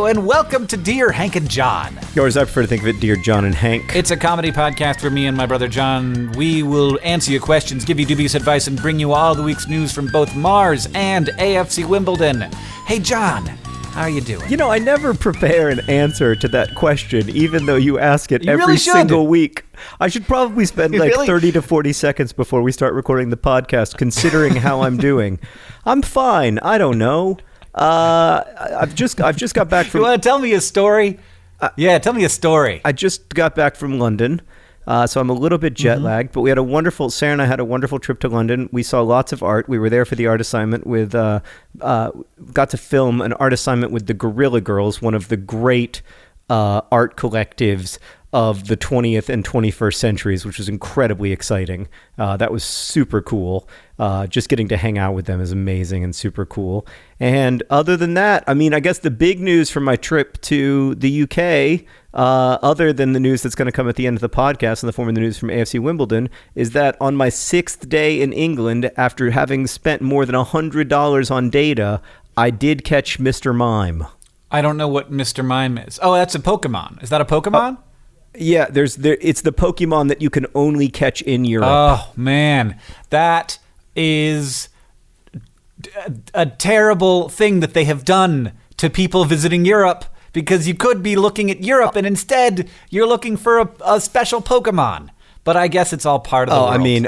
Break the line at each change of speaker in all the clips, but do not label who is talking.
and welcome to Dear Hank and John.
Or as I prefer to think of it, Dear John and Hank.
It's a comedy podcast where me and my brother John, we will answer your questions, give you dubious advice, and bring you all the week's news from both Mars and AFC Wimbledon. Hey, John, how are you doing?
You know, I never prepare an answer to that question, even though you ask it
You
every
really should.
single week. I should probably spend like
Really?
30 to 40 seconds before we start recording the podcast, considering how I'm doing. I'm fine. I don't know. I've just got back from...
You want to tell me a story? Yeah, tell me a story.
I just got back from London, so I'm a little bit jet lagged, but Sarah and I had a wonderful trip to London. We saw lots of art. We were there for the art assignment with, got to film an art assignment with the Gorilla Girls, one of the great art collectives of the 20th and 21st centuries, which was incredibly exciting. That was super cool. Just getting to hang out with them is amazing and super cool. And other than that, I mean, I guess the big news from my trip to the UK, other than the news that's going to come at the end of the podcast in the form of the news from AFC Wimbledon, is that on my 6th day in England, after having spent more than $100 on data, I did catch Mr. Mime.
I don't know what Mr. Mime is. Oh, that's a Pokemon. Is that a Pokemon?
Yeah, it's the Pokemon that you can only catch in Europe.
Oh, man. That is a terrible thing that they have done to people visiting Europe, because you could be looking at Europe and instead you're looking for a special Pokemon. But I guess it's all part of the world.
I mean,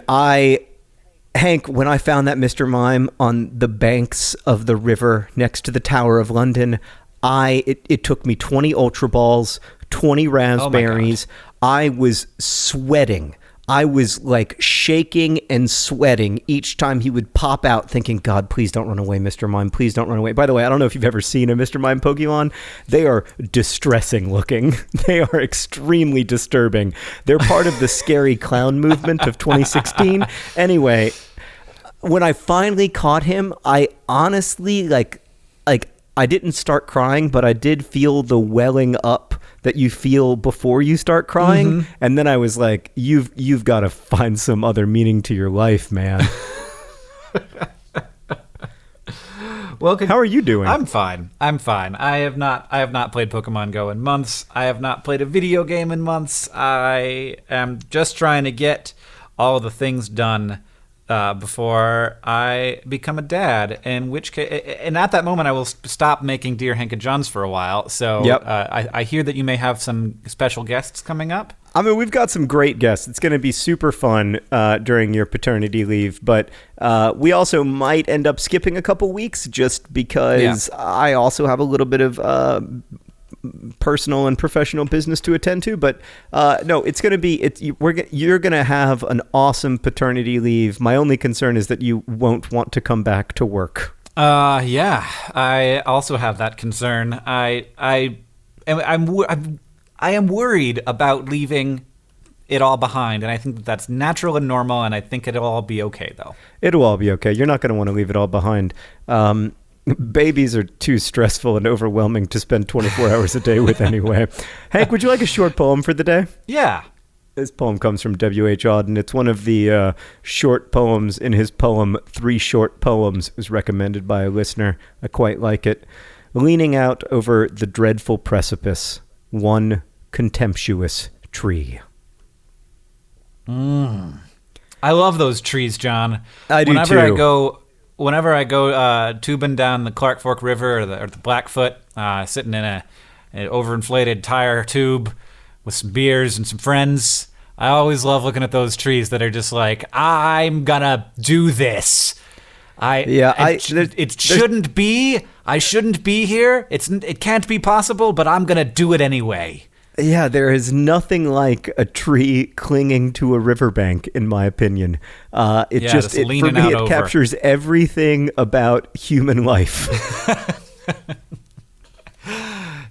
Hank, when I found that Mr. Mime on the banks of the river next to the Tower of London, it took me 20 Ultra Balls, 20 raspberries. I was sweating. I was like shaking and sweating each time he would pop out, thinking, God, please don't run away, Mr. Mime. Please don't run away. By the way, I don't know if you've ever seen a Mr. Mime Pokemon. They are distressing looking. They are extremely disturbing. They're part of the scary clown movement of 2016. Anyway, when I finally caught him, I honestly, like I didn't start crying, but I did feel the welling up that you feel before you start crying. And then I was like, you've got to find some other meaning to your life, man.
Well,
how are you doing?
I'm fine. I have not played Pokemon Go in months. I have not played a video game in months. I am just trying to get all the things done before I become a dad, in which case, and at that moment I will stop making Dear Hank and Johns for a while. So
yep.
I hear that you may have some special guests coming up.
I mean, we've got some great guests. It's going to be super fun during your paternity leave, but we also might end up skipping a couple weeks just because I also have a little bit of personal and professional business to attend to. But no, it's going to be, you're going to have an awesome paternity leave. My only concern is that you won't want to come back to work.
Yeah, I also have that concern. I am worried about leaving it all behind, and I think that's natural and normal, and I think it'll all be okay, though.
It'll all be okay. You're not going to want to leave it all behind. Babies are too stressful and overwhelming to spend 24 hours a day with anyway. Hank, would you like a short poem for the day?
Yeah.
This poem comes from W.H. Auden. It's one of the short poems in his poem, 3 Short Poems. It was recommended by a listener. I quite like it. Leaning out over the dreadful precipice, one contemptuous tree.
I love those trees, John.
I do too.
Whenever I go tubing down the Clark Fork River or the Blackfoot, sitting in an overinflated tire tube with some beers and some friends, I always love looking at those trees that are just like, I'm gonna do this. It shouldn't be. I shouldn't be here. It can't be possible, but I'm gonna do it anyway.
Yeah, there is nothing like a tree clinging to a riverbank, in my opinion. It captures everything about human life.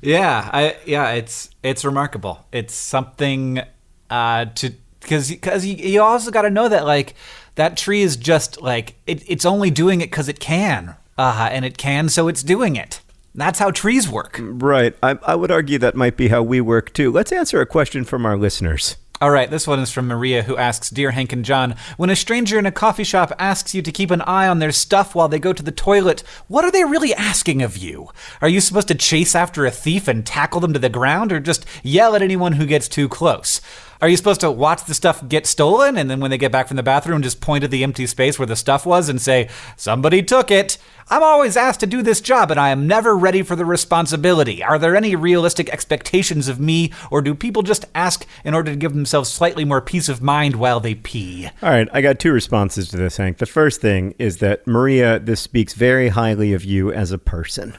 It's remarkable. It's something because you also got to know that like that tree is just like it's only doing it because it can, and it can, so it's doing it. That's how trees work.
Right. I would argue that might be how we work, too. Let's answer a question from our listeners.
All right, this one is from Maria, who asks, Dear Hank and John, when a stranger in a coffee shop asks you to keep an eye on their stuff while they go to the toilet, what are they really asking of you? Are you supposed to chase after a thief and tackle them to the ground, or just yell at anyone who gets too close? Are you supposed to watch the stuff get stolen, and then when they get back from the bathroom, just point at the empty space where the stuff was and say, somebody took it? I'm always asked to do this job, and I am never ready for the responsibility. Are there any realistic expectations of me, or do people just ask in order to give themselves slightly more peace of mind while they pee?
All right, I got two responses to this, Hank. The first thing is that, Maria, this speaks very highly of you as a person,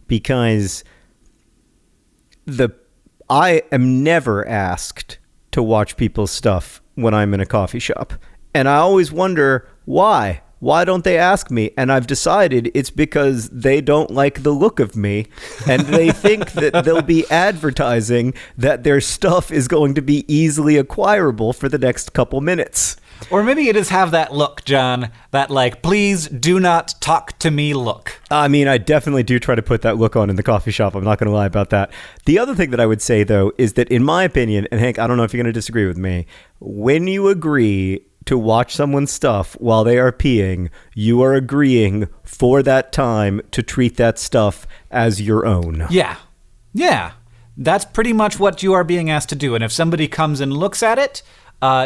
because I am never asked to watch people's stuff when I'm in a coffee shop. And I always wonder, why? Why don't they ask me? And I've decided it's because they don't like the look of me, and they think that they'll be advertising that their stuff is going to be easily acquirable for the next couple minutes.
Or maybe you just have that look, John, that like, please do not talk to me look.
I mean, I definitely do try to put that look on in the coffee shop. I'm not going to lie about that. The other thing that I would say, though, is that in my opinion, and Hank, I don't know if you're going to disagree with me, when you agree to watch someone's stuff while they are peeing, you are agreeing for that time to treat that stuff as your own.
Yeah. Yeah. That's pretty much what you are being asked to do. And if somebody comes and looks at it,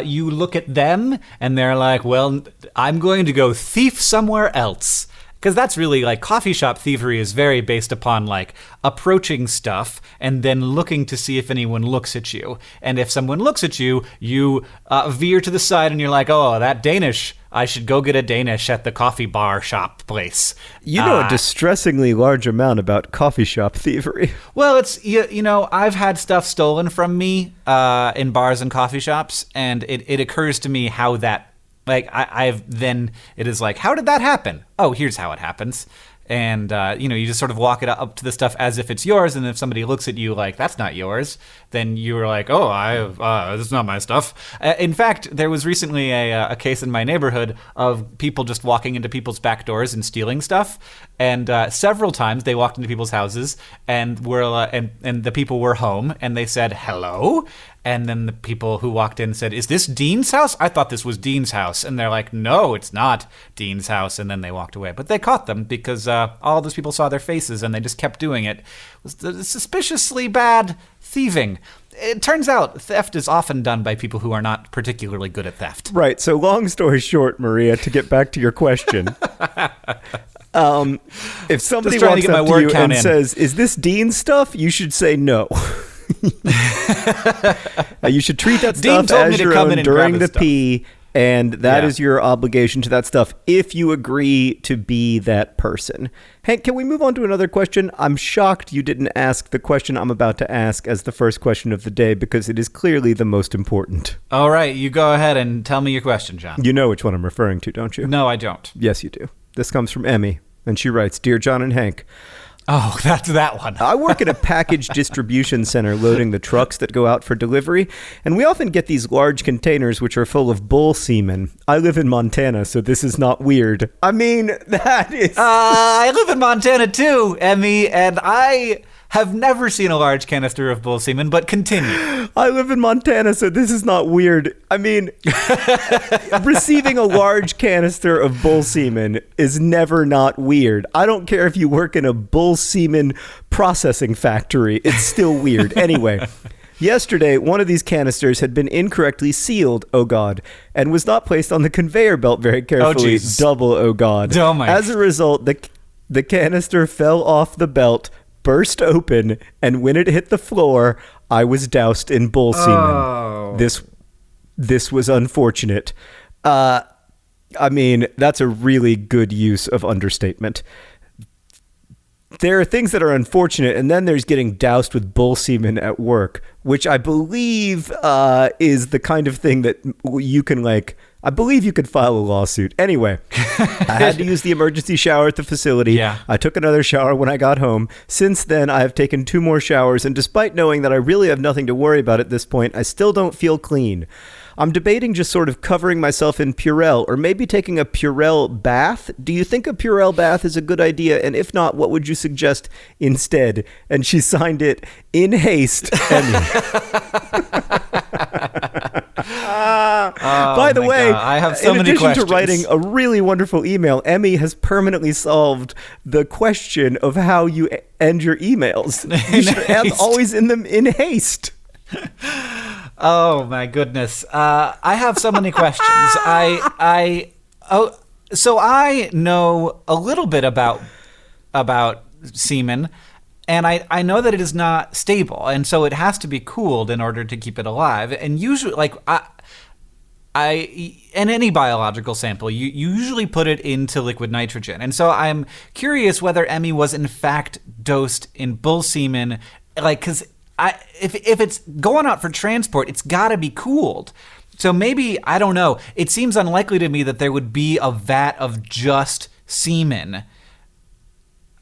you look at them and they're like, well, I'm going to go thief somewhere else. Because that's really like coffee shop thievery is very based upon like approaching stuff and then looking to see if anyone looks at you. And if someone looks at you, you veer to the side and you're like, oh, that Danish, I should go get a Danish at the coffee bar shop place.
You know a distressingly large amount about coffee shop thievery.
Well, it's, you know, I've had stuff stolen from me in bars and coffee shops, and it occurs to me how that, like, it is like, how did that happen? Oh, here's how it happens. And, you just sort of walk it up to the stuff as if it's yours. And if somebody looks at you like, that's not yours, then you're like, oh, this is not my stuff. In fact, there was recently a case in my neighborhood of people just walking into people's back doors and stealing stuff. And several times they walked into people's houses and and the people were home and they said, hello. And then the people who walked in said, is this Dean's house? I thought this was Dean's house. And they're like, no, it's not Dean's house. And then they walked away. But they caught them because all those people saw their faces and they just kept doing it. It was suspiciously bad thieving. It turns out theft is often done by people who are not particularly good at theft.
Right. So long story short, Maria, to get back to your question, if somebody walks up to you and says, is this Dean's stuff? You should say no. You should treat that stuff as your own during the pee, and that is your obligation to that stuff if you agree to be that person. Hank, can we move on to another question? I'm shocked you didn't ask the question I'm about to ask as the first question of the day, because it is clearly the most important.
All right, you go ahead and tell me your question, John.
You know which one I'm referring to, don't you?
No, I don't.
Yes, you do. This comes from Emmy, and she writes, Dear John and Hank,
oh, that's that one.
I work at a package distribution center loading the trucks that go out for delivery, and we often get these large containers which are full of bull semen. I live in Montana, so this is not weird. I mean, that is...
I live in Montana too, Emmy, and I have never seen a large canister of bull semen, but continue.
I live in Montana, so this is not weird. I mean, receiving a large canister of bull semen is never not weird. I don't care if you work in a bull semen processing factory. It's still weird. Anyway, yesterday, one of these canisters had been incorrectly sealed, oh God, and was not placed on the conveyor belt very carefully, double oh God.
Oh my.
As a result, the canister fell off the belt, burst open, and when it hit the floor, I was doused in bull semen.
Oh.
This was unfortunate. I mean, that's a really good use of understatement. There are things that are unfortunate, and then there's getting doused with bull semen at work, which I believe is the kind of thing that you can, like, I believe you could file a lawsuit. Anyway, I had to use the emergency shower at the facility.
Yeah.
I took another shower when I got home. Since then, I have taken 2 more showers, and despite knowing that I really have nothing to worry about at this point, I still don't feel clean. I'm debating just sort of covering myself in Purell, or maybe taking a Purell bath. Do you think a Purell bath is a good idea? And if not, what would you suggest instead? And she signed it, in haste, Emmy. By the way,
I have so
in
many
addition
questions.
to writing a really wonderful email, Emmy has permanently solved the question of how you end your emails. You should always end them in haste.
Oh my goodness! I have so many questions. So I know a little bit about semen, and I know that it is not stable, and so it has to be cooled in order to keep it alive. And usually, like in any biological sample, you usually put it into liquid nitrogen. And so I'm curious whether Emmy was in fact dosed in bull semen, like, because if it's going out for transport, it's got to be cooled. So maybe, I don't know, it seems unlikely to me that there would be a vat of just semen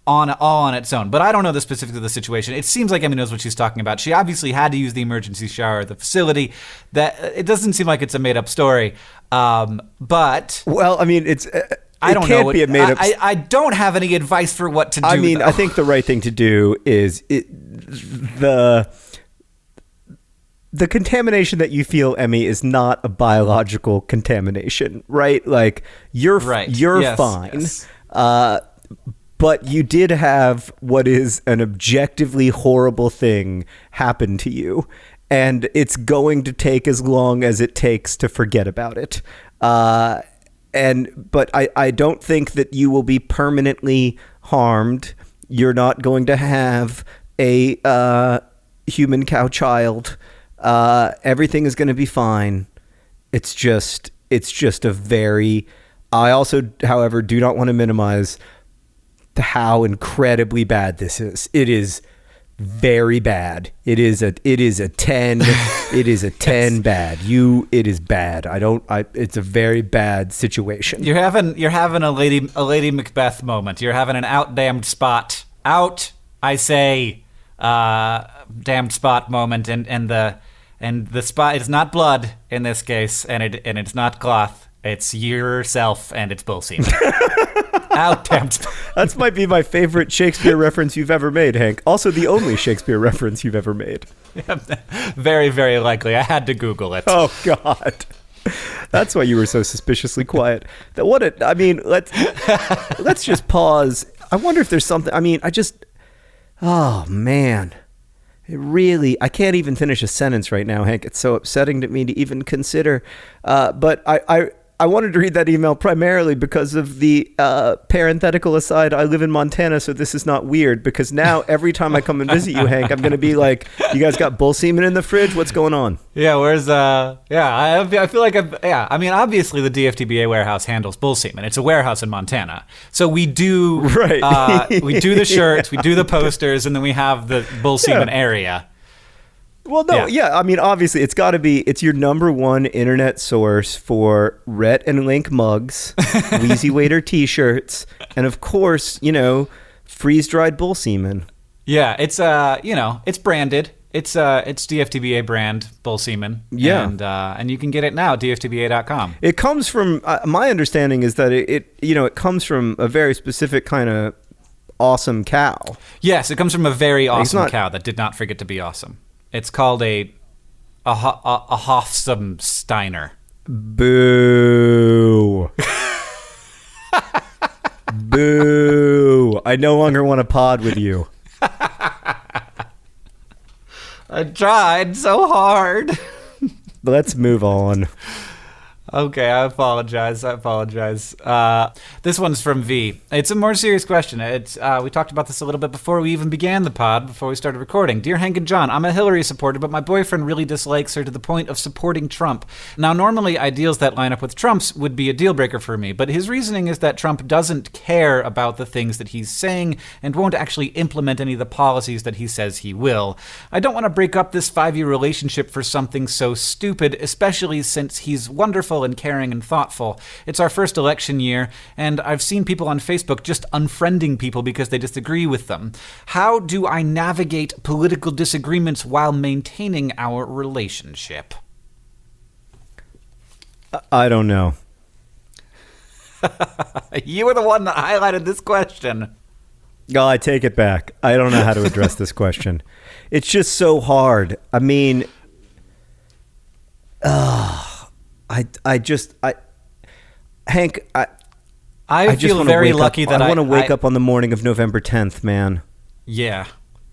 all on its own. But I don't know the specifics of the situation. It seems like Emmy knows what she's talking about. She obviously had to use the emergency shower at the facility. That it doesn't seem like it's a made-up story. But
well, I mean,
I don't
can't
know.
Be a made-up.
I don't have any advice for what to do.
I mean,
though.
I think the right thing to do is the contamination that you feel, Emmy, is not a biological contamination, right? Like you're
Yes,
fine.
Yes.
But you did have what is an objectively horrible thing happen to you, and it's going to take as long as it takes to forget about it. But I don't think that you will be permanently harmed. You're not going to have a human cow child. Everything is going to be fine. It's just a very. I also, however, do not want to minimize how incredibly bad this is. It is very bad. It is a 10. It is a 10 bad. It is bad. It's a very bad situation.
You're having a lady Macbeth moment. You're having an out damned spot. Out, I say, damned spot moment, and the spot is not blood in this case, and it's not cloth. It's yourself, and it's bull semen. Out damned spot.
That might be my favorite Shakespeare reference you've ever made, Hank. Also, the only Shakespeare reference you've ever made.
Very, very likely. I had to Google it.
Oh God, that's why you were so suspiciously quiet. Let's just pause. I wonder if there's something. I mean, oh man, I can't even finish a sentence right now, Hank. It's so upsetting to me to even consider. But I wanted to read that email primarily because of the parenthetical aside. I live in Montana, so this is not weird, because now every time I come and visit you, Hank, I'm going to be like, you guys got bull semen in the fridge? What's going on?
Yeah, I feel like, I mean, obviously the DFTBA warehouse handles bull semen. It's a warehouse in Montana. So we do, we do the shirts, we do the posters, and then we have the bull semen area.
Well, no, I mean, obviously, it's your number one internet source for Rhett and Link mugs, Wheezy Waiter t-shirts, and of course, freeze-dried bull semen.
Yeah, it's it's branded. It's DFTBA brand bull semen.
Yeah,
and you can get it now at dftba.com.
It comes from my understanding is that it comes from a very specific kind of awesome cow.
Yes, it comes from a very awesome cow that did not forget to be awesome. It's called a Hofsteiner.
Boo. Boo. I no longer want to pod with you.
I tried so hard.
Let's move on.
Okay, I apologize. This one's from V. It's a more serious question. We talked about this a little bit before we even began the pod, before we started recording. Dear Hank and John, I'm a Hillary supporter, but my boyfriend really dislikes her to the point of supporting Trump. Now, normally ideals that line up with Trump's would be a deal breaker for me, but his reasoning is that Trump doesn't care about the things that he's saying and won't actually implement any of the policies that he says he will. I don't want to break up this 5-year relationship for something so stupid, especially since he's wonderful and caring and thoughtful. It's our first election year, and I've seen people on Facebook just unfriending people because they disagree with them. How do I navigate political disagreements while maintaining our relationship?
I don't know.
You were the one that highlighted this question.
Oh, I take it back. I don't know how to address this question. It's just so hard. I mean, Hank,
I
just
feel
wanna
very
wake
lucky
up,
that
I want to wake up on the morning of November 10th, man.
Yeah,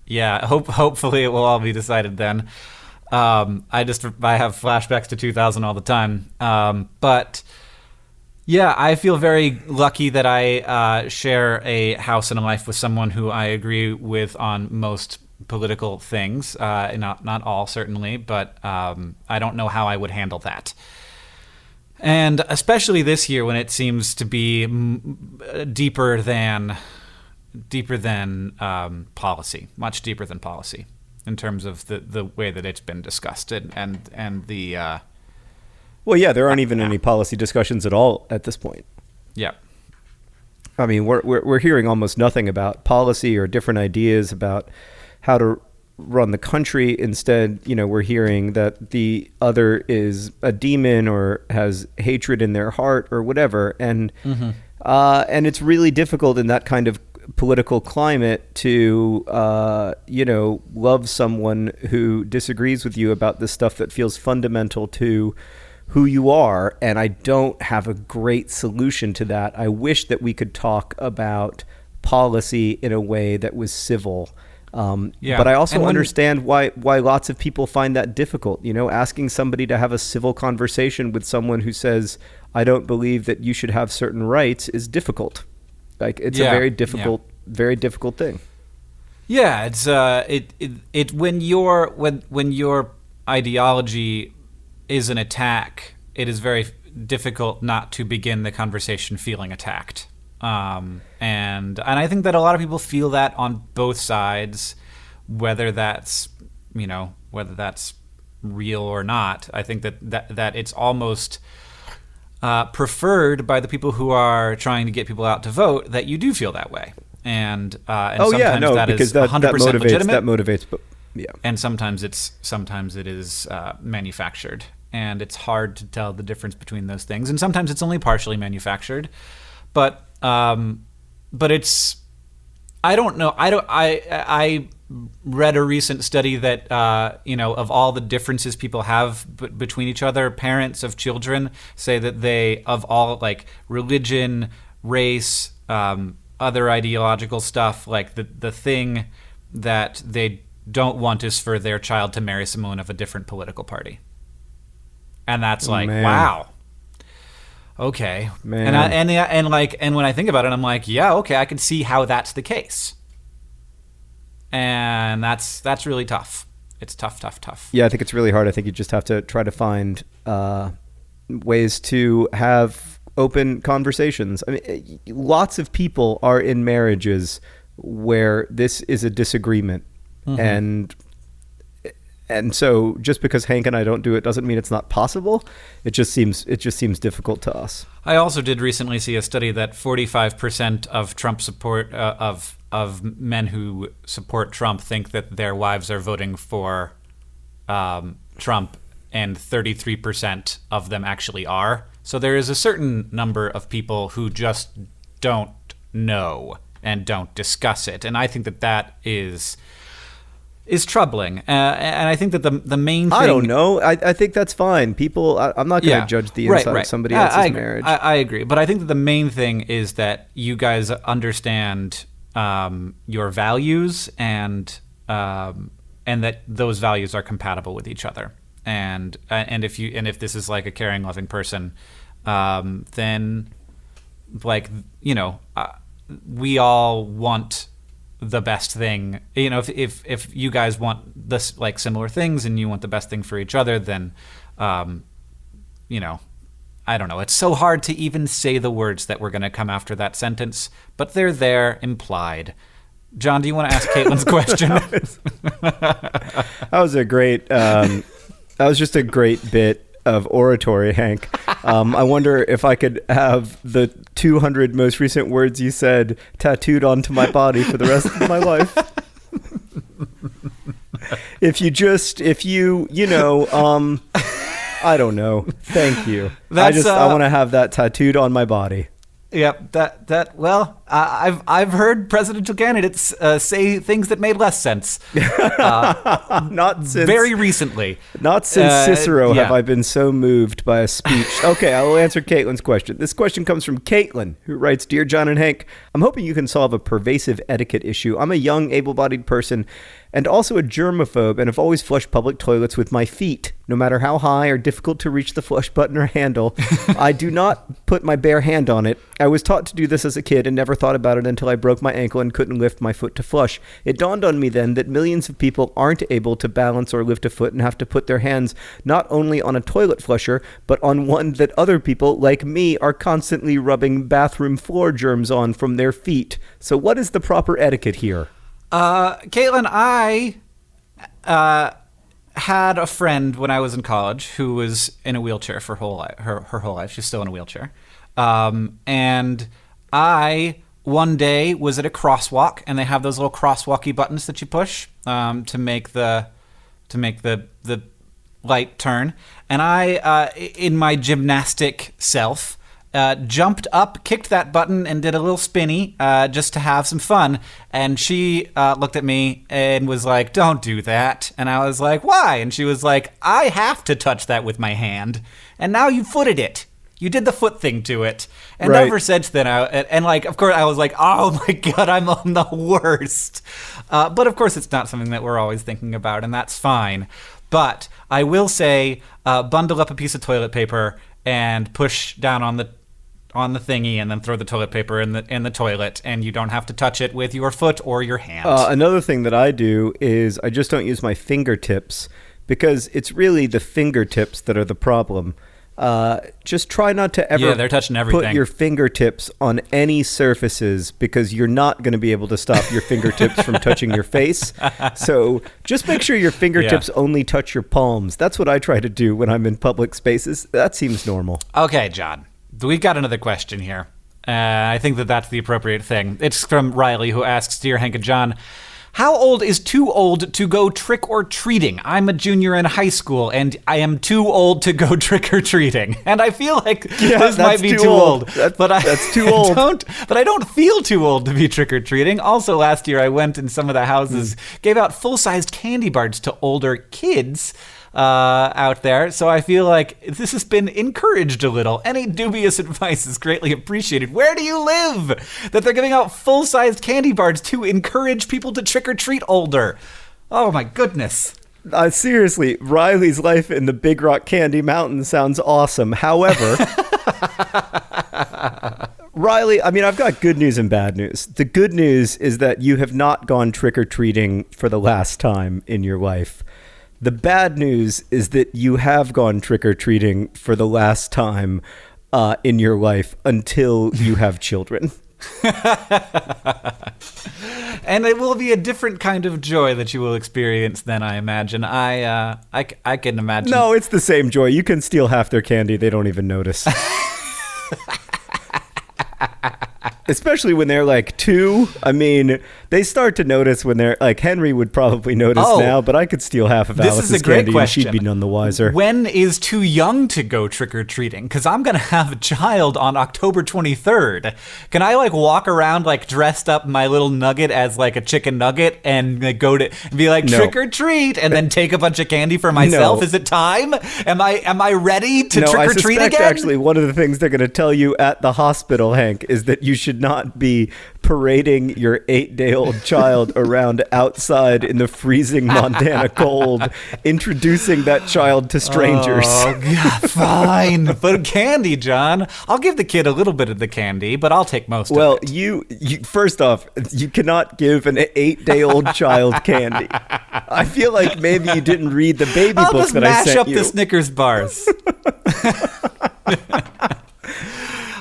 yeah. Hopefully it will all be decided then. I have flashbacks to 2000 all the time. But yeah, I feel very lucky that I share a house and a life with someone who I agree with on most political things. Not all, certainly, but I don't know how I would handle that. And especially this year when it seems to be deeper than policy, much deeper than policy, in terms of the way that it's been discussed and the.
Well, yeah, there aren't even any policy discussions at all at this point.
Yeah.
I mean, we're hearing almost nothing about policy or different ideas about how to run the country. Instead, we're hearing that the other is a demon or has hatred in their heart or whatever, and it's really difficult in that kind of political climate to love someone who disagrees with you about the stuff that feels fundamental to who you are. And I don't have a great solution to that. I wish that we could talk about policy in a way that was civil. But I also understand why lots of people find that difficult. Asking somebody to have a civil conversation with someone who says, I don't believe that you should have certain rights, is difficult. Like, it's a very difficult thing.
Yeah, it's when your ideology is an attack, it is very difficult not to begin the conversation feeling attacked. And I think that a lot of people feel that on both sides, whether that's real or not. I think that it's almost preferred by the people who are trying to get people out to vote that you do feel that way. And sometimes that is 100% legitimate.
That motivates, but yeah.
And sometimes it is manufactured, and it's hard to tell the difference between those things. And sometimes it's only partially manufactured, but it's, I don't know. I read a recent study that of all the differences people have between each other, parents of children say that they, of all, like, religion, race, other ideological stuff, like the thing that they don't want is for their child to marry someone of a different political party. And that's like, wow. Okay. Man. And when I think about it, I'm like, yeah, okay, I can see how that's the case. And that's really tough. It's tough.
Yeah, I think it's really hard. I think you just have to try to find ways to have open conversations. I mean, lots of people are in marriages where this is a disagreement. And so just because Hank and I don't do it doesn't mean it's not possible. It just seems difficult to us.
I also did recently see a study that 45% of Trump support of men who support Trump think that their wives are voting for Trump, and 33% of them actually are. So there is a certain number of people who just don't know and don't discuss it, and I think that is troubling. And I think that the main thing...
I don't know. I think that's fine. People, I'm not going to judge the inside of somebody else's marriage.
I agree. But I think that the main thing is that you guys understand your values and that those values are compatible with each other. And if this is like a caring, loving person, then, like, we all want the best thing. If you guys want this, like, similar things, and you want the best thing for each other, then I don't know. It's so hard to even say the words that were going to come after that sentence, but they're there implied. John, do you want to ask Caitlin's question?
That was just a great bit of oratory, Hank. I wonder if I could have the 200 most recent words you said tattooed onto my body for the rest of my life. I don't know. Thank you. I want to have that tattooed on my body.
Yep. Well, I've heard presidential candidates say things that made less sense.
Not since
very recently.
Not since Cicero have I been so moved by a speech. Okay, I will answer Caitlin's question. This question comes from Caitlin, who writes, Dear John and Hank, I'm hoping you can solve a pervasive etiquette issue. I'm a young, able-bodied person and also a germaphobe and have always flushed public toilets with my feet. No matter how high or difficult to reach the flush button or handle, I do not put my bare hand on it. I was taught to do this as a kid and never thought about it until I broke my ankle and couldn't lift my foot to flush. It dawned on me then that millions of people aren't able to balance or lift a foot and have to put their hands not only on a toilet flusher, but on one that other people, like me, are constantly rubbing bathroom floor germs on from their feet. So what is the proper etiquette here?
Caitlin, I had a friend when I was in college who was in a wheelchair for her whole life. She's still in a wheelchair. And I, one day, was at a crosswalk, and they have those little crosswalky buttons that you push to make the light turn. And I, in my gymnastic self, jumped up, kicked that button, and did a little spinny just to have some fun. And she looked at me and was like, don't do that. And I was like, why? And she was like, I have to touch that with my hand. And now you footed it. You did the foot thing to it. And
right.
Ever since then, of course, I was like, oh my God, I'm on the worst. But of course, it's not something that we're always thinking about, and that's fine. But I will say, bundle up a piece of toilet paper and push down on the thingy, and then throw the toilet paper in the toilet, and you don't have to touch it with your foot or your hand.
Another thing that I do is I just don't use my fingertips, because it's really the fingertips that are the problem. Just try not to ever
they're touching everything.
Put your fingertips on any surfaces, because you're not going to be able to stop your fingertips from touching your face. So just make sure your fingertips only touch your palms. That's what I try to do when I'm in public spaces. That seems normal.
Okay, John. We've got another question here. I think that's the appropriate thing. It's from Riley, who asks, Dear Hank and John, how old is too old to go trick-or-treating? I'm a junior in high school, and I am too old to go trick-or-treating. And I feel like this might be too old.
That's too old.
But I don't feel too old to be trick-or-treating. Also, last year, I went in some of the houses, gave out full-sized candy bars to older kids out there. So I feel like this has been encouraged a little. Any dubious advice is greatly appreciated. Where do you live that they're giving out full-sized candy bars to encourage people to trick-or-treat older? Oh my goodness.
Seriously, Riley's life in the Big Rock Candy Mountain sounds awesome. However, Riley, I mean, I've got good news and bad news. The good news is that you have not gone trick-or-treating for the last time in your life. The bad news is that you have gone trick-or-treating for the last time in your life until you have children.
And it will be a different kind of joy that you will experience then, I imagine. I can imagine.
No, it's the same joy. You can steal half their candy. They don't even notice. Especially when they're like 2. I mean, they start to notice when they're like, Henry would probably notice now, but I could steal half of Alice's candy and she'd be none the wiser.
When is too young to go trick-or-treating? Because I'm going to have a child on October 23rd. Can I like walk around like dressed up my little nugget as like a chicken nugget and like, go to and be like, trick-or-treat, and then take a bunch of candy for myself? No. Is it time? Am I ready to trick-or-treat again?
Actually, one of the things they're going to tell you at the hospital, Hank, is that you should not be parading your 8-day-old child around outside in the freezing Montana cold, introducing that child to strangers.
Oh, yeah, fine. But candy, John. I'll give the kid a little bit of the candy, but I'll take most of it.
Well, you first off, you cannot give an 8-day-old child candy. I feel like maybe you didn't read the baby book that I sent you.
I'll just mash up the Snickers bars.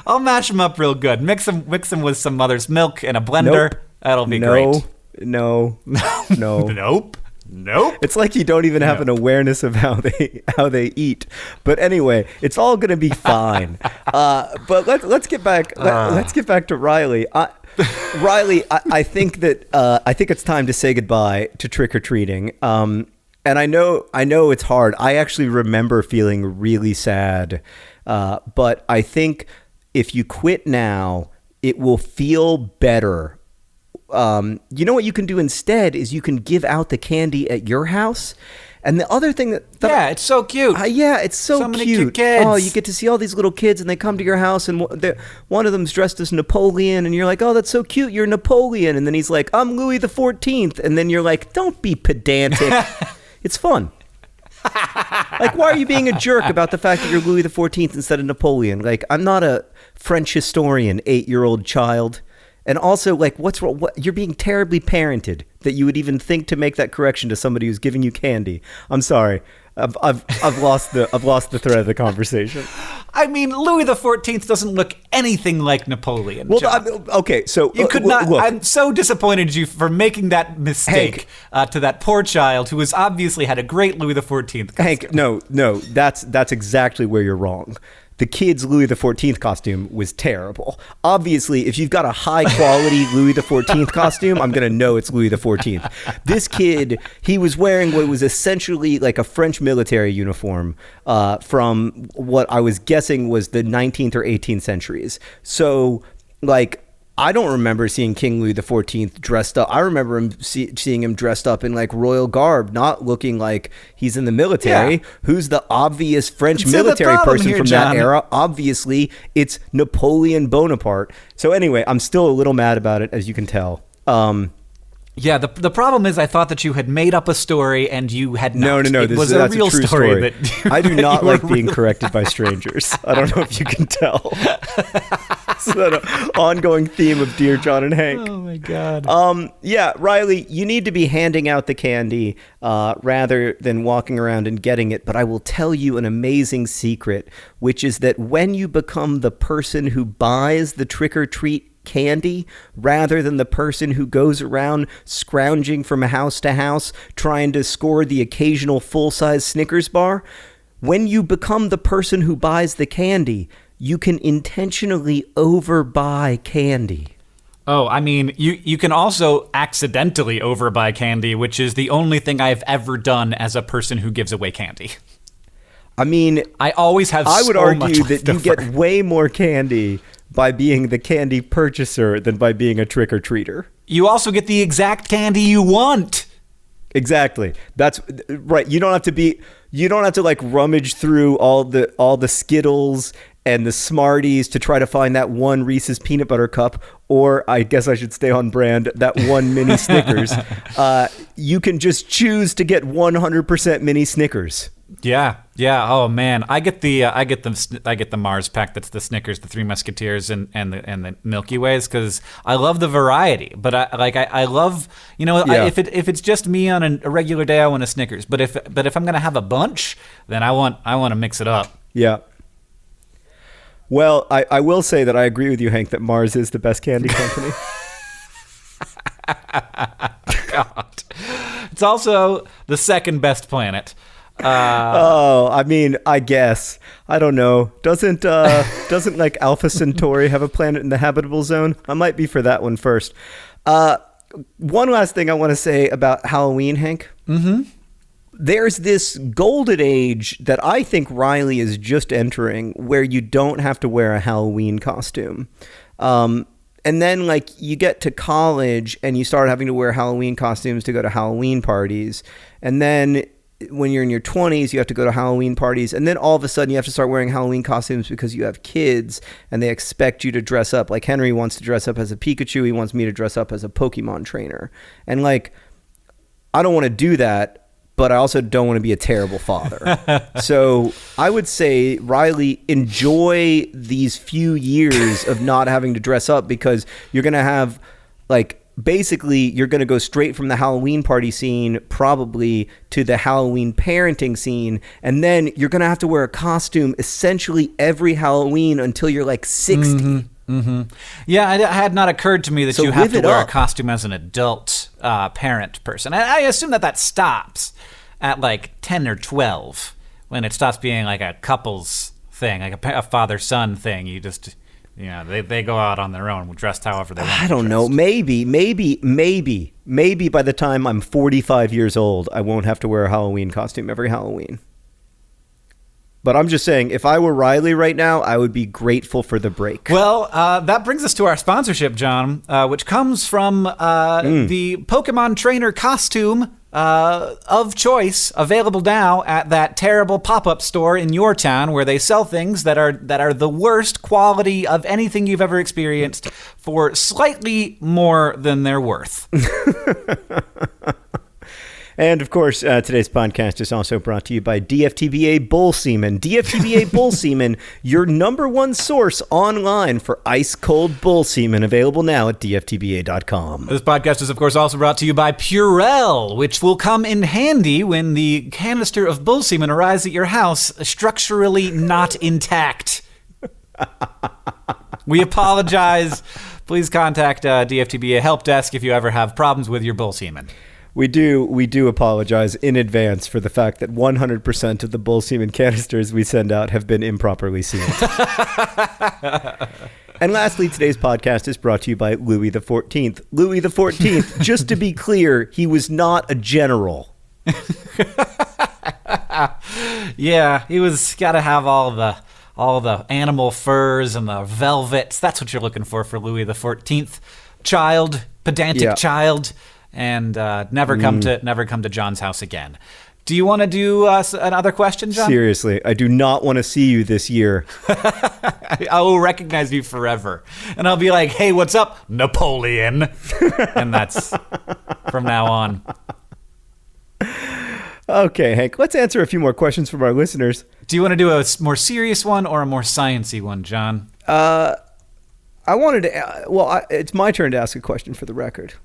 I'll mash them up real good. Mix them with some mother's milk and a blender. Nope. That'll be great.
No.
Nope.
It's like you don't even have an awareness of how they eat. But anyway, it's all gonna be fine. But let's get back. Let's get back to Riley. Riley, I think it's time to say goodbye to trick-or-treating. And I know it's hard. I actually remember feeling really sad. But I think if you quit now, it will feel better. You know what you can do instead is you can give out the candy at your house. And the other thing
it's so cute.
It's so
many
cute.
cute kids.
Oh, you get to see all these little kids, and they come to your house, and one of them's dressed as Napoleon, and you're like, oh, that's so cute, you're Napoleon. And then he's like, I'm Louis the 14th. And then you're like, don't be pedantic. It's fun. Like, why are you being a jerk about the fact that you're Louis the 14th instead of Napoleon? Like, I'm not a French historian, 8-year-old child. And also, like, what's wrong? You're being terribly parented that you would even think to make that correction to somebody who's giving you candy. I'm sorry, I've lost the thread of the conversation.
I mean, Louis the 14th doesn't look anything like Napoleon.
Well,
John.
okay, so
you could not.
Look,
I'm so disappointed in you for making that mistake to that poor child who has obviously had a great Louis the 14th costume.
Hank, no, that's exactly where you're wrong. The kid's Louis the 14th costume was terrible. Obviously, if you've got a high-quality Louis the 14th costume, I'm going to know it's Louis the 14th. This kid, he was wearing what was essentially like a French military uniform from what I was guessing was the 19th or 18th centuries. So, like, I don't remember seeing King Louis the 14th dressed up. I remember him seeing him dressed up in like royal garb, not looking like he's in the military. Yeah. Who's the obvious French military person here, from John. That era? Obviously, it's Napoleon Bonaparte. So anyway, I'm still a little mad about it, as you can tell.
Yeah, the problem is I thought that you had made up a story and you had not.
No.
It was a real story. That
I do not like being corrected by strangers. I don't know if you can tell. It's an ongoing theme of Dear John and Hank.
Oh, my God.
Yeah, Riley, you need to be handing out the candy rather than walking around and getting it. But I will tell you an amazing secret, which is that when you become the person who buys the trick-or-treat candy rather than the person who goes around scrounging from house to house trying to score the occasional full-size Snickers bar, when you become the person who buys the candy, you can intentionally overbuy candy.
Oh, I mean, you can also accidentally overbuy candy, which is the only thing I've ever done as a person who gives away candy.
I mean,
I always have
I would
so
argue
much
that you get way more candy by being the candy purchaser than by being a trick-or-treater.
You also get the exact candy you want.
Exactly. That's right. You don't have to like rummage through all the Skittles and the Smarties to try to find that one Reese's peanut butter cup, or I guess I should stay on brand, that one mini Snickers. You can just choose to get 100% mini Snickers.
Yeah. Oh man, I get the Mars pack. That's the Snickers, the Three Musketeers, and the Milky Ways because I love the variety. But I love if it's just me on a regular day, I want a Snickers. But if I'm gonna have a bunch, then I want to mix it up.
Yeah. Well, I will say that I agree with you, Hank, that Mars is the best candy company.
God. It's also the second best planet.
I mean, I guess. I don't know. Doesn't like Alpha Centauri have a planet in the habitable zone? I might be for that one first. One last thing I want to say about Halloween, Hank.
Mm-hmm.
There's this golden age that I think Riley is just entering where you don't have to wear a Halloween costume. And then, like, you get to college and you start having to wear Halloween costumes to go to Halloween parties. And then when you're in your 20s, you have to go to Halloween parties. And then all of a sudden you have to start wearing Halloween costumes because you have kids and they expect you to dress up. Like Henry wants to dress up as a Pikachu. He wants me to dress up as a Pokemon trainer. And like, I don't want to do that, but I also don't want to be a terrible father. So I would say, Riley, enjoy these few years of not having to dress up because you're going to have, like, basically you're going to go straight from the Halloween party scene probably to the Halloween parenting scene. And then you're going to have to wear a costume essentially every Halloween until you're like 60.
Mm-hmm. Mm-hmm. Yeah, it had not occurred to me that you have to wear a costume as an adult parent person. I assume that stops at like 10 or 12 when it stops being like a couple's thing, like a father-son thing. You just, they go out on their own, dressed however they want.
I don't know. Maybe by the time I'm 45 years old, I won't have to wear a Halloween costume every Halloween. But I'm just saying, if I were Riley right now, I would be grateful for the break.
Well, that brings us to our sponsorship, John, which comes from the Pokemon trainer costume of choice, available now at that terrible pop-up store in your town where they sell things that are the worst quality of anything you've ever experienced for slightly more than they're worth.
And, of course, today's podcast is also brought to you by DFTBA Bull Semen. DFTBA Bull Semen, your number one source online for ice-cold bull semen, available now at dftba.com.
This podcast is, of course, also brought to you by Purell, which will come in handy when the canister of bull semen arrives at your house, structurally not intact. We apologize. Please contact DFTBA Help Desk if you ever have problems with your bull semen.
We do apologize in advance for the fact that 100% of the bull semen canisters we send out have been improperly sealed. And lastly, today's podcast is brought to you by Louis XIV. Louis XIV, just to be clear, he was not a general.
Yeah, he was got to have all the animal furs and the velvets. That's what you're looking for Louis XIV. Pedantic child. And never come to John's house again. Do you want to do another question, John?
Seriously, I do not want to see you this year.
I will recognize you forever. And I'll be like, hey, what's up, Napoleon? And that's from now on.
Okay, Hank, let's answer a few more questions from our listeners.
Do you want to do a more serious one or a more sciencey one, John?
I wanted to... it's my turn to ask a question for the record.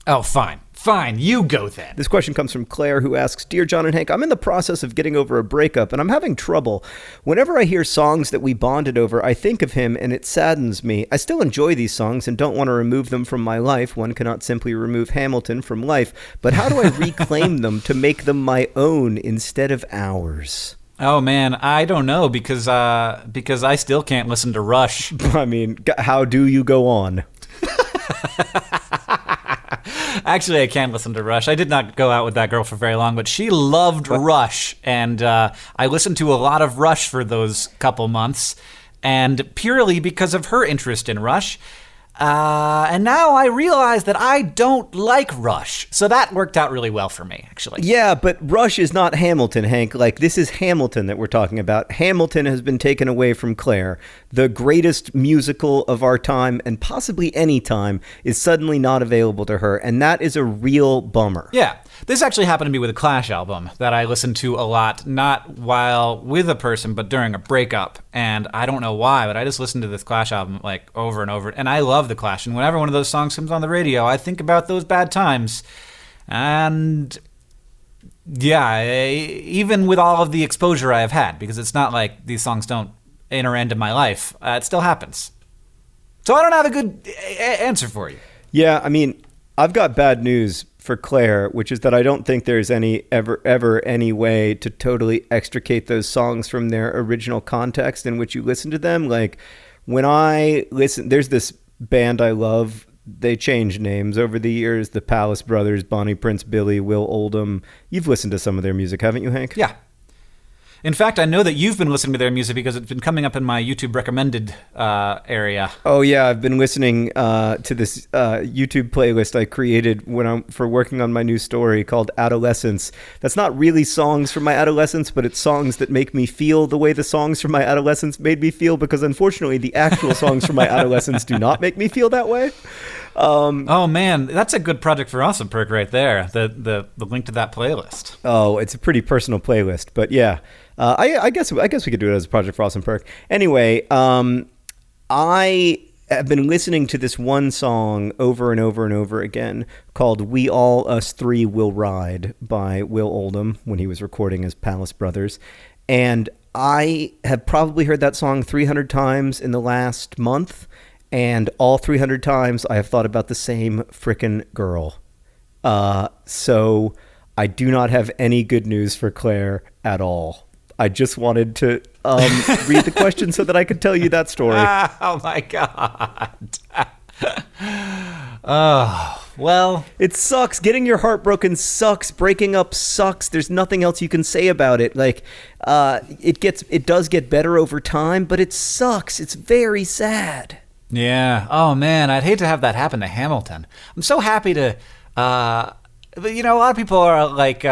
Oh, fine. Fine, you go then.
This question comes from Claire, who asks, Dear John and Hank, I'm in the process of getting over a breakup, and I'm having trouble. Whenever I hear songs that we bonded over, I think of him, and it saddens me. I still enjoy these songs and don't want to remove them from my life. One cannot simply remove Hamilton from life. But how do I reclaim them to make them my own instead of ours?
Oh, man, I don't know, because I still can't listen to Rush.
I mean, how do you go on?
Actually, I can listen to Rush. I did not go out with that girl for very long, but she loved Rush, and I listened to a lot of Rush for those couple months, and purely because of her interest in Rush. And now I realize that I don't like Rush. So that worked out really well for me, actually.
Yeah, but Rush is not Hamilton, Hank. Like, this is Hamilton that we're talking about. Hamilton has been taken away from Claire. The greatest musical of our time, and possibly any time, is suddenly not available to her. And that is a real bummer.
Yeah. This actually happened to me with a Clash album that I listened to a lot, not while with a person, but during a breakup. And I don't know why, but I just listened to this Clash album like over and over. And I love the Clash. And whenever one of those songs comes on the radio, I think about those bad times. And yeah, even with all of the exposure I have had, because it's not like these songs don't enter into my life, it still happens. So I don't have a good answer for you.
Yeah, I mean, I've got bad news for Claire, which is that I don't think there's ever any way to totally extricate those songs from their original context in which you listen to them. Like, when I listen, there's this band I love. They changed names over the years. The Palace Brothers, Bonnie Prince Billy, Will Oldham. You've listened to some of their music, haven't you, Hank?
Yeah. In fact, I know that you've been listening to their music because it's been coming up in my YouTube recommended area.
Oh yeah, I've been listening to this YouTube playlist I created for working on my new story called Adolescence. That's not really songs from my adolescence, but it's songs that make me feel the way the songs from my adolescence made me feel, because unfortunately the actual songs from my adolescence do not make me feel that way.
Oh man, that's a good project for Awesome Perk right there. The link to that playlist.
Oh, it's a pretty personal playlist, but yeah. I guess we could do it as a project for Awesome Perk. Anyway, I have been listening to this one song over and over and over again called We All Us Three Will Ride by Will Oldham when he was recording as Palace Brothers. And I have probably heard that song 300 times in the last month. And all 300 times I have thought about the same frickin' girl. So I do not have any good news for Claire at all. I just wanted to read the question so that I could tell you that story.
Oh, my God. Oh, Well,
it sucks. Getting your heart broken sucks. Breaking up sucks. There's nothing else you can say about it. Like, it does get better over time, but it sucks. It's very sad.
yeah. Oh man, I'd hate to have that happen to Hamilton. I'm so happy to. But, a lot of people are like,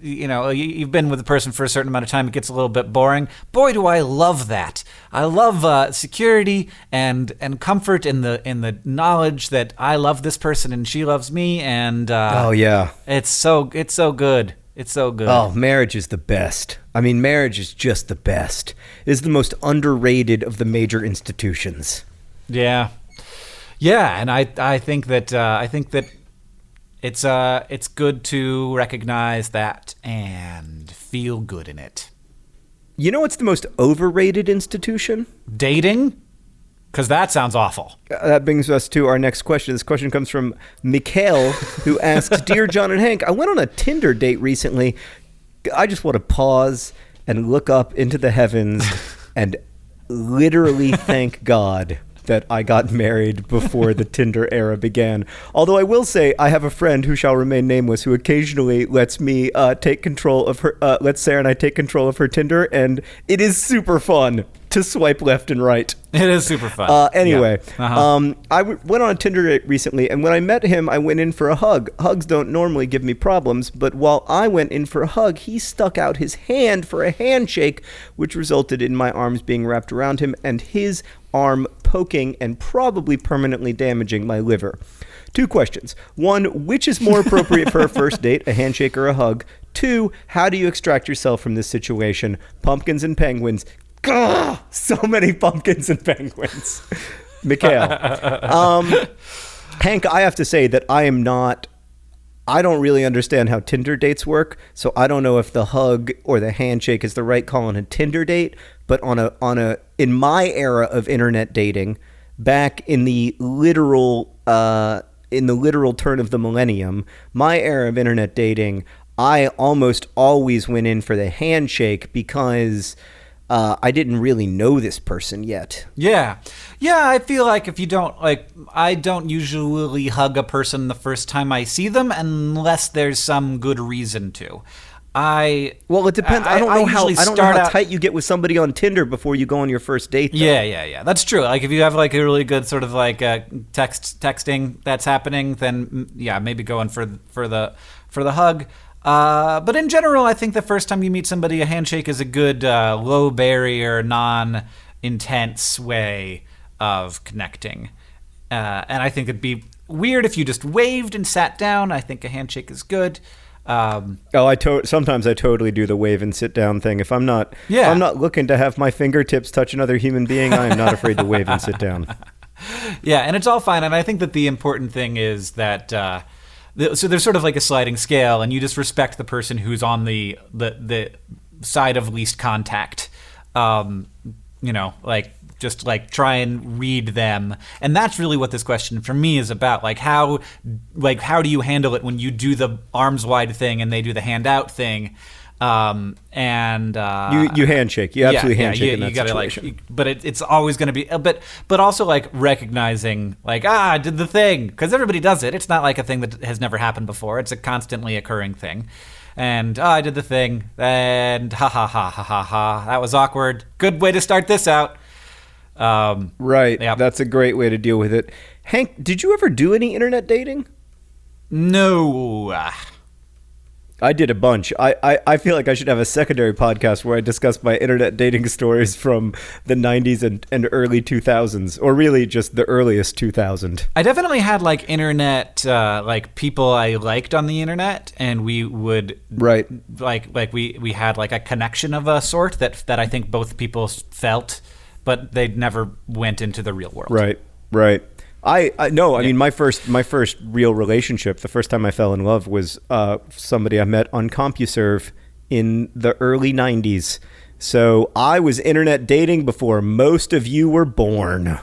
you've been with a person for a certain amount of time, it gets a little bit boring. Boy, do I love that. I love security and comfort in the knowledge that I love this person and she loves me. And
oh yeah,
it's so good. It's so good.
Oh, marriage is the best. I mean, marriage is just the best. It is the most underrated of the major institutions.
Yeah, and I think that. It's good to recognize that and feel good in it.
You know what's the most overrated institution?
Dating? Because that sounds awful.
That brings us to our next question. This question comes from Mikhail, who asks, Dear John and Hank, I went on a Tinder date recently. I just want to pause and look up into the heavens and literally thank God that I got married before the Tinder era began. Although I will say I have a friend who shall remain nameless who occasionally lets me take control of her, lets Sarah and I take control of her Tinder, and it is super fun to swipe left and right.
It is super fun.
Anyway,
yeah.
I went on a Tinder date recently, and when I met him, I went in for a hug. Hugs don't normally give me problems, but while I went in for a hug, he stuck out his hand for a handshake, which resulted in my arms being wrapped around him and his arm poking and probably permanently damaging my liver. 2 questions. 1, which is more appropriate for a first date, a handshake or a hug? 2, how do you extract yourself from this situation? Pumpkins and penguins. Gah! So many pumpkins and penguins. Mikhail. Hank, I have to say that I don't really understand how Tinder dates work, so I don't know if the hug or the handshake is the right call on a Tinder date, but in my era of internet dating, back in the literal turn of the millennium, my era of internet dating, I almost always went in for the handshake because I didn't really know this person yet.
Yeah, I feel like if you don't, I don't usually hug a person the first time I see them unless there's some good reason to.
Well, it depends. I don't know how tight you get with somebody on Tinder before you go on your first date, though.
Yeah. That's true. Like if you have like a really good sort of like texting that's happening, then yeah, maybe going for the hug. But in general, I think the first time you meet somebody, a handshake is a good low barrier, non-intense way of connecting. And I think it'd be weird if you just waved and sat down. I think a handshake is good.
Sometimes I totally do the wave and sit down thing. If I'm not looking to have my fingertips touch another human being, I am not afraid to wave and sit down.
Yeah, and it's all fine. And I think that the important thing is that so there's sort of like a sliding scale, and you just respect the person who's on the side of least contact. Just like try and read them, and that's really what this question for me is about. How do you handle it when you do the arms wide thing and they do the hand out thing? You handshake. You absolutely handshake in that situation. But it's always going to be. But also recognizing I did the thing, because everybody does it. It's not like a thing that has never happened before. It's a constantly occurring thing. And I did the thing, and ha ha ha ha ha ha. That was awkward. Good way to start this out.
Right.
Yep.
That's a great way to deal with it. Hank, did you ever do any internet dating?
No.
I did a bunch. I feel like I should have a secondary podcast where I discuss my internet dating stories from the 90s and early 2000s, or really just the earliest 2000.
I definitely had internet people I liked on the internet, and we would we had a connection of a sort that I think both people felt, but they never went into the real world.
Right. I mean, my first real relationship, the first time I fell in love was somebody I met on CompuServe in the early 90s. So I was internet dating before most of you were born.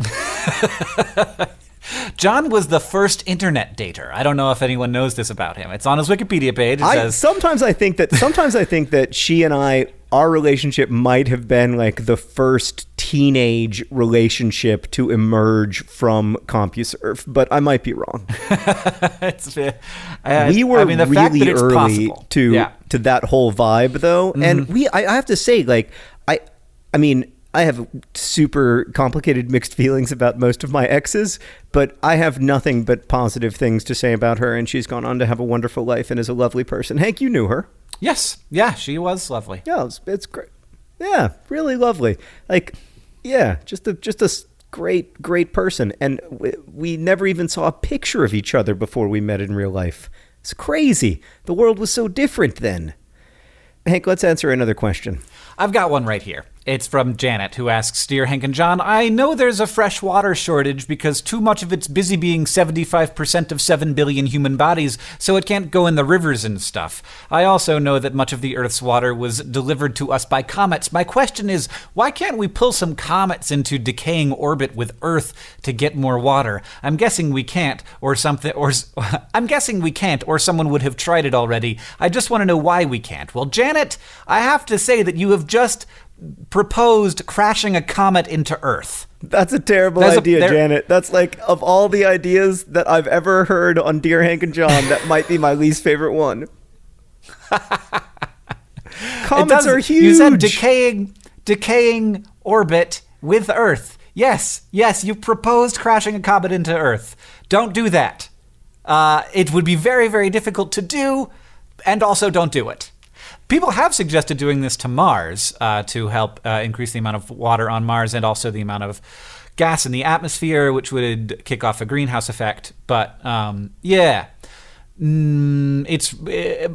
John was the first internet dater. I don't know if anyone knows this about him. It's on his Wikipedia page. It says
sometimes I think that she and I our relationship might have been like the first teenage relationship to emerge from CompuServe, but I might be wrong. We were really early to that whole vibe, though, and I have to say, like, I mean, I have super complicated mixed feelings about most of my exes, but I have nothing but positive things to say about her, and she's gone on to have a wonderful life and is a lovely person. Hank, you knew her.
Yes. Yeah, she was lovely.
Yeah, it's great. Yeah, really lovely. Like, yeah, just a great person. And we never even saw a picture of each other before we met in real life. It's crazy. The world was so different then. Hank, let's answer another question.
I've got one right here. It's from Janet, who asks, Dear Hank and John, I know there's a fresh water shortage because too much of it's busy being 75% of 7 billion human bodies, so it can't go in the rivers and stuff. I also know that much of the Earth's water was delivered to us by comets. My question is, why can't we pull some comets into decaying orbit with Earth to get more water? I'm guessing we can't, or someone would have tried it already. I just want to know why we can't. Well, Janet, I have to say that you have just proposed crashing a comet into Earth.
That's a terrible idea, Janet. That's like, of all the ideas that I've ever heard on Dear Hank and John, that might be my least favorite one. Comets are huge.
You said decaying orbit with Earth. Yes, you proposed crashing a comet into Earth. Don't do that. It would be very, very difficult to do, and also don't do it. People have suggested doing this to Mars to help increase the amount of water on Mars and also the amount of gas in the atmosphere, which would kick off a greenhouse effect. But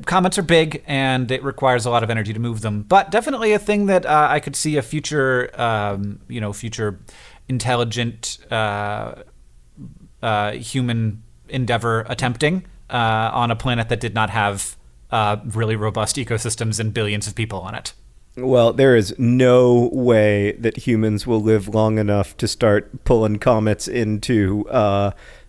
comets are big and it requires a lot of energy to move them. But definitely a thing that I could see a future intelligent human endeavor attempting on a planet that did not have really robust ecosystems and billions of people on it.
Well, there is no way that humans will live long enough to start pulling comets into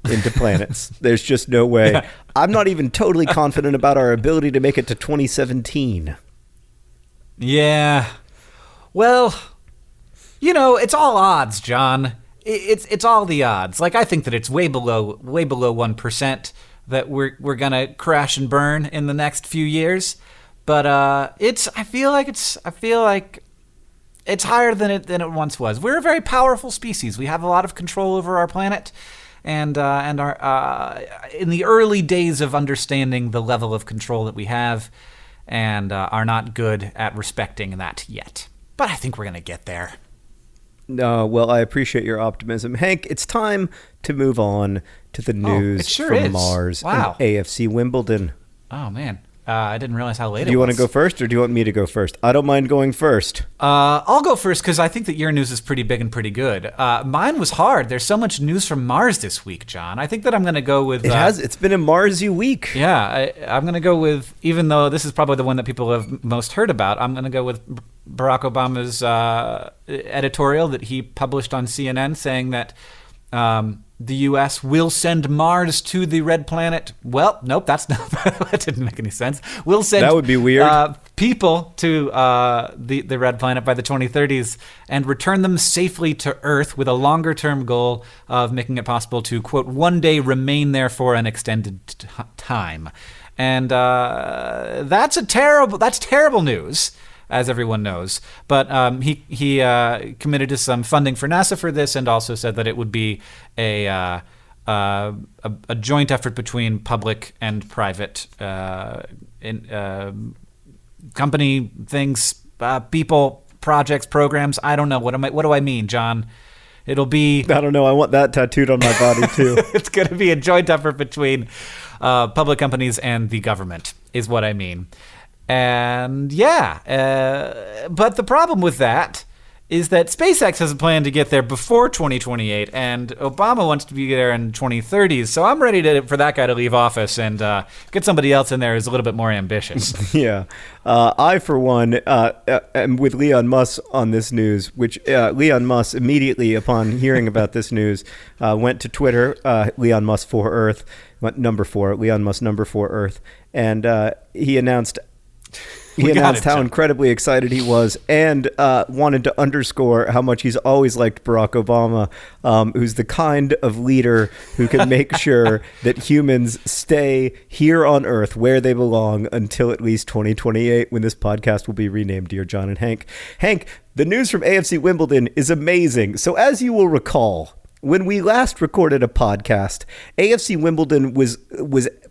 planets. There's just no way. Yeah. I'm not even totally confident about our ability to make it to 2017.
Yeah. Well, it's all odds, John. It's all the odds. Like, I think that it's way below 1%. That we're gonna crash and burn in the next few years, but I feel like it's higher than it once was. We're a very powerful species. We have a lot of control over our planet, and our in the early days of understanding the level of control that we have, and are not good at respecting that yet. But I think we're gonna get there.
No, well, I appreciate your optimism. Hank, it's time to move on to the news from Mars and AFC Wimbledon.
Oh, man. I didn't realize how late it was.
Do you want to go first, or do you want me to go first? I don't mind going first.
I'll go first, because I think that your news is pretty big and pretty good. Mine was hard. There's so much news from Mars this week, John. I think that I'm going to go with...
It's been a Mars-y week.
Yeah, I'm going to go with, even though this is probably the one that people have most heard about, I'm going to go with Barack Obama's editorial that he published on CNN saying that the U.S. will send Mars to the red planet. Well, nope, that's not. That didn't make any sense. We'll send
that would be weird.
People to the red planet by the 2030s and return them safely to Earth with a longer-term goal of making it possible to, quote, one day remain there for an extended time. And that's terrible news, as everyone knows. But he committed to some funding for NASA for this, and also said that it would be a joint effort between public and private company things, people, projects, programs. I don't know. What do I mean, John? It'll be...
I don't know. I want that tattooed on my body, too.
It's going to be a joint effort between public companies and the government, is what I mean. And but the problem with that is that SpaceX has a plan to get there before 2028, and Obama wants to be there in 2030s. So I'm ready for that guy to leave office and get somebody else in there who's a little bit more ambitious.
Yeah. I, for one, am with Leon Musk on this news, which Leon Musk, immediately upon hearing about this news, went to Twitter, Leon Musk for Earth, Leon Musk number 4 Earth, and he announced... He announced how incredibly excited he was and wanted to underscore how much he's always liked Barack Obama, who's the kind of leader who can make sure that humans stay here on Earth where they belong until at least 2028, when this podcast will be renamed Dear John and Hank. Hank, the news from AFC Wimbledon is amazing. So as you will recall, when we last recorded a podcast, AFC Wimbledon was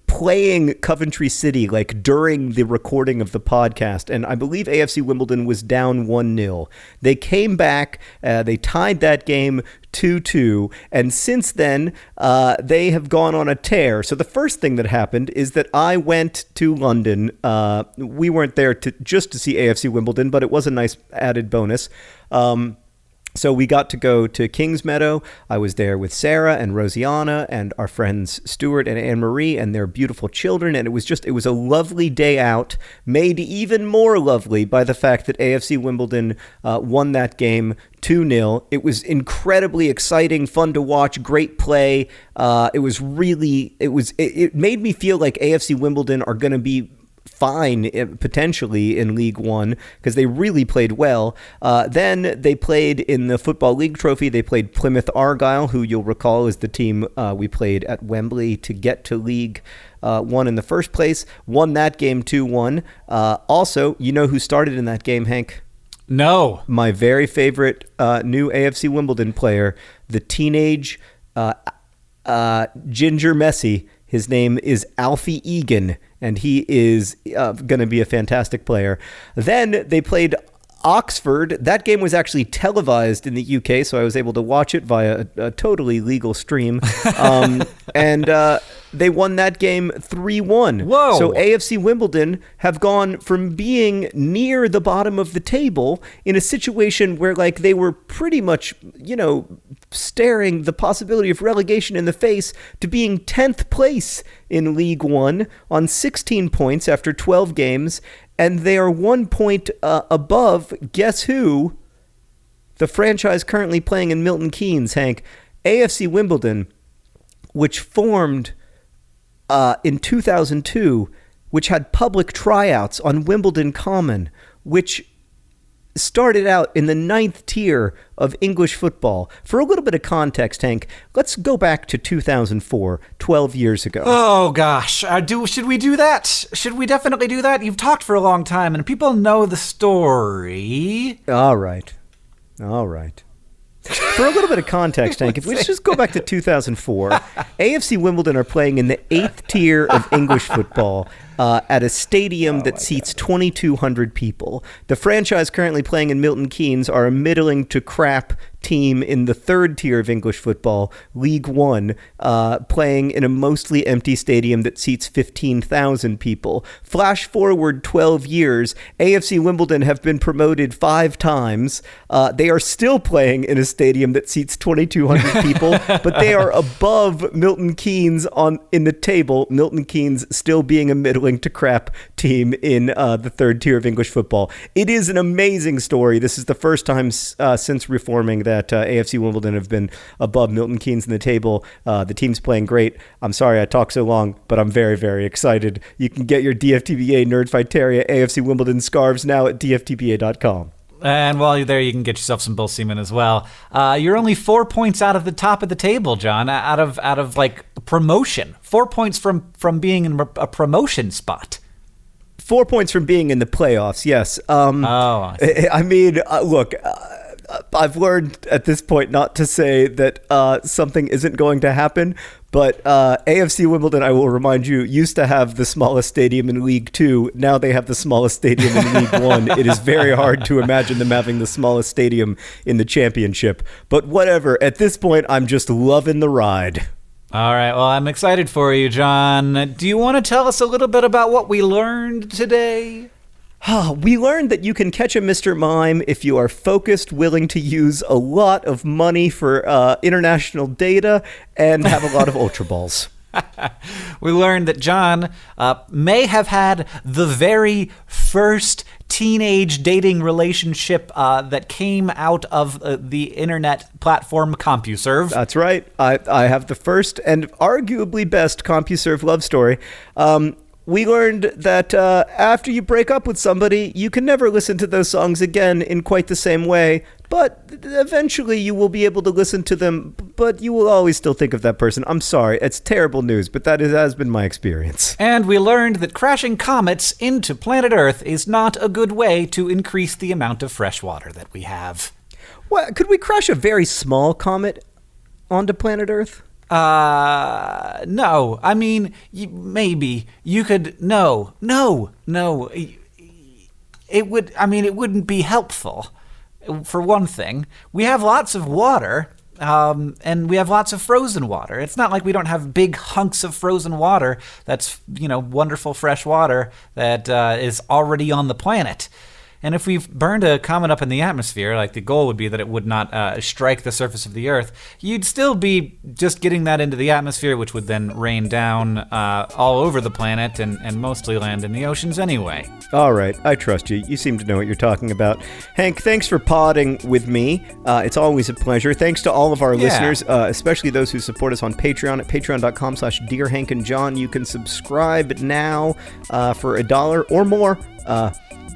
playing Coventry City like during the recording of the podcast, and I believe AFC Wimbledon was down 1-0. They came back, they tied that game 2-2, and since then they have gone on a tear. So the first thing that happened is that I went to London. We weren't there just to see AFC Wimbledon, but it was a nice added bonus. So we got to go to Kingsmeadow. I was there with Sarah and Rosianna and our friends Stuart and Anne-Marie and their beautiful children. And it was a lovely day out, made even more lovely by the fact that AFC Wimbledon won that game 2-0. It was incredibly exciting, fun to watch, great play. It made me feel like AFC Wimbledon are going to be fine potentially in League One because they really played well. Then they played in the Football League Trophy. They played Plymouth Argyle, who you'll recall is the team we played at Wembley to get to League One in the first place. Won that game 2-1. Also, you know who started in that game, Hank?
No.
My very favorite new AFC Wimbledon player, the teenage Ginger Messi. His name is Alfie Egan, and he is going to be a fantastic player. Then they played Oxford. That game was actually televised in the UK, so I was able to watch it via a totally legal stream. And they won that game 3-1.
Whoa.
So AFC Wimbledon have gone from being near the bottom of the table in a situation where like they were pretty much, staring the possibility of relegation in the face to being 10th place in League One on 16 points after 12 games. And they are 1 point above, guess who? The franchise currently playing in Milton Keynes, Hank. AFC Wimbledon, which formed in 2002, which had public tryouts on Wimbledon Common, which started out in the 9th tier of English football. For a little bit of context, Hank, let's go back to 2004, 12 years ago.
Oh, gosh. Should we do that? Should we definitely do that? You've talked for a long time, and people know the story.
All right. For a little bit of context, Hank, if we just go back to 2004, AFC Wimbledon are playing in the 8th tier of English football at a stadium that seats 2,200 people. The franchise currently playing in Milton Keynes are a middling to crap team in the 3rd tier of English football, League One, playing in a mostly empty stadium that seats 15,000 people. Flash forward 12 years, AFC Wimbledon have been promoted 5 times. They are still playing in a stadium that seats 2,200 people, but they are above Milton Keynes in the table, Milton Keynes still being a middling to crap team in the 3rd tier of English football. It is an amazing story. This is the first time since reforming that AFC Wimbledon have been above Milton Keynes in the table. The team's playing great. I'm sorry I talked so long, but I'm very, very excited. You can get your DFTBA Nerdfighteria AFC Wimbledon scarves now at dftba.com.
And while you're there, you can get yourself some bull semen as well. You're only 4 points out of the top of the table, John, out of like promotion. 4 points from being in a promotion spot. 4
points from being in the playoffs, yes.
I
mean, look, I've learned at this point not to say that something isn't going to happen, but AFC Wimbledon, I will remind you, used to have the smallest stadium in League Two. Now they have the smallest stadium in League One. It is very hard to imagine them having the smallest stadium in the championship. But whatever, at this point, I'm just loving the ride.
All right, well, I'm excited for you, John. Do you want to tell us a little bit about what we learned today?
We learned that you can catch a Mr. Mime if you are focused, willing to use a lot of money for international data, and have a lot of Ultra Balls.
We learned that John may have had the very first teenage dating relationship that came out of the internet platform CompuServe.
That's right. I have the first and arguably best CompuServe love story. we learned that after you break up with somebody, you can never listen to those songs again in quite the same way. But eventually you will be able to listen to them, but you will always still think of that person. I'm sorry, it's terrible news, but that has been my experience.
And we learned that crashing comets into planet Earth is not a good way to increase the amount of fresh water that we have.
Well, could we crash a very small comet onto planet Earth?
No. I mean, maybe. You could... No. It wouldn't be helpful. For one thing, we have lots of water, and we have lots of frozen water. It's not like we don't have big hunks of frozen water that's, wonderful fresh water that is already on the planet. And if we burned a comet up in the atmosphere, like the goal would be that it would not strike the surface of the Earth, you'd still be just getting that into the atmosphere, which would then rain down all over the planet and mostly land in the oceans anyway.
All right, I trust you. You seem to know what you're talking about. Hank, thanks for podding with me. It's always a pleasure. Thanks to all of our listeners, especially those who support us on Patreon at patreon.com/DearHankandJohn. You can subscribe now for $1 or more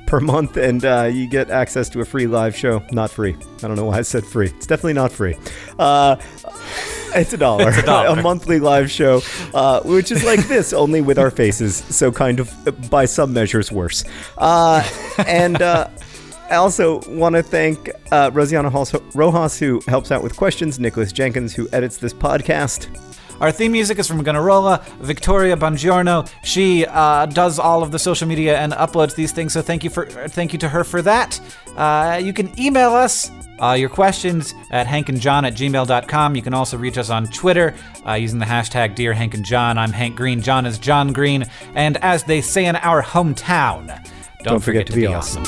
per month, and you get access to a free live show. Not free. I don't know why I said free. It's definitely not free. It's $1.
It's $1.
A monthly live show, which is like this, only with our faces. So kind of, by some measures, worse. And I also want to thank Rosianna Rojas, who helps out with questions, Nicholas Jenkins, who edits this podcast.
Our theme music is from Gunnarolla, Victoria Bongiorno. She does all of the social media and uploads these things, so thank you to her for that. You can email us your questions at hankandjohn@gmail.com. You can also reach us on Twitter using the hashtag #DearHankandJohn. I'm Hank Green. John is John Green. And as they say in our hometown, don't forget to be awesome.